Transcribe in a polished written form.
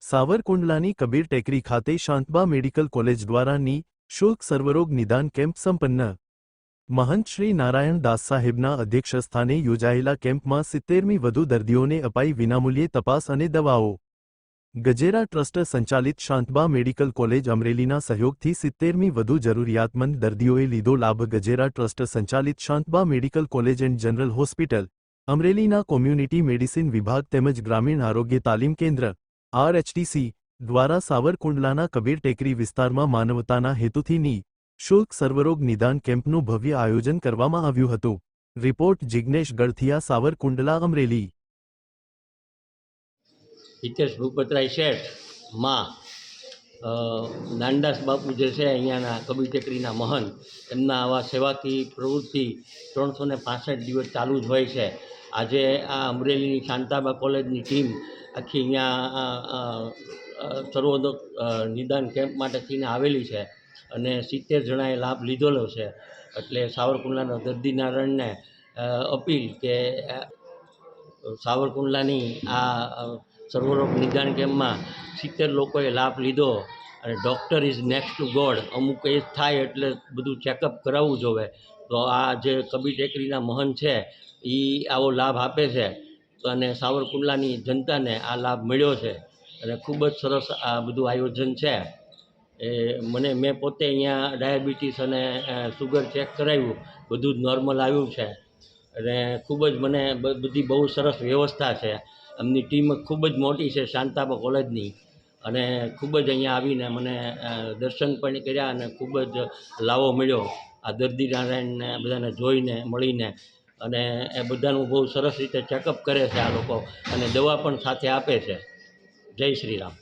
સાવરકુંડલાની કબીર ટેકરી ખાતે શાંતબા medical college દ્વારા નિઃશુલ્ક સર્વરોગ નિદાન કેમ્પ સંપન્ન. મહંત શ્રી નારાયણ દાસ સાહેબના અધ્યક્ષસ્થાને યોજાયેલા કેમ્પમાં 70મી વધુ દર્દીઓને અપાઈ વિનામૂલ્યે તપાસ અને દવાઓ. ગજેરા ટ્રસ્ટ સંચાલિત શાંતબા મેડિકલ કોલેજ અમરેલીના સહયોગથી 70મી વધુ જરૂરિયાતમંદ દર્દીઓએ લીધો લાભ. ગજેરા ટ્રસ્ટ સંચાલિત Shantaba medical college and general hospital અમરેલીના કોમ્યુનિટી મેડિસિન વિભાગ તેમજ ગ્રામીણ આરોગ્ય તાલીમ કેન્દ્ર RHTC દ્વારા સાવરકુંડલાના કબીર ટેકરી વિસ્તારમાં માનવતાના હેતુથી નિઃશુલ્ક સર્વરોગ નિદાન કેમ્પનું ભવ્ય આયોજન કરવામાં આવ્યું હતું. રિપોર્ટ જિગ્નેશ ગળથિયા, સાવરકુંડલા, અમરેલી. હિતેશ ભૂપતરાય શેઠ માં નાનદાસ બાપુ જે છે અહીંયાના કબીર ટેકરીના મહંત, એમના આવા સેવાકીય પ્રવૃત્તિ 365 દિવસ ચાલુ જ હોય છે. આજે આ અમરેલીની શાંતાબા કોલેજની ટીમ આખી અહીંયા સર્વોદક નિદાન કેમ્પ માટે થઈને આવેલી છે અને 70 જણાએ લાભ લીધેલો છે. એટલે સાવરકુંડલાના દર્દી નારાયણને અપીલ કે સાવરકુંડલાની આ સર્વરોગ નિદાન કેમ્પમાં 70 લોકોએ લાભ લીધો અને doctor is next to God. અમુક એજ થાય એટલે બધું ચેકઅપ કરાવવું જોવે. તો આ જે કબીર ટેકરીના મહંત છે એ આવો લાભ આપે છે અને સાવરકુંડલાની જનતાને આ લાભ મળ્યો છે અને ખૂબ જ સરસ આ બધું આયોજન છે. મેં પોતે અહીંયા ડાયાબિટીસ અને સુગર ચેક કરાવ્યું, બધું જ નોર્મલ આવ્યું છે અને ખૂબ જ મને બધી બહુ સરસ વ્યવસ્થા છે. એમની ટીમ ખૂબ જ મોટી છે શાંતાબા કોલેજની અને ખૂબ જ અહીંયા આવીને મને દર્શન પણ કર્યા અને ખૂબ જ લાવો મળ્યો આ દર્દી નારાયણને બધાને જોઈને મળીને. અને એ બધાનું બહુ સરસ રીતે ચેકઅપ કરે છે આ લોકો અને દવા પણ સાથે આપે છે. જય શ્રી રામ.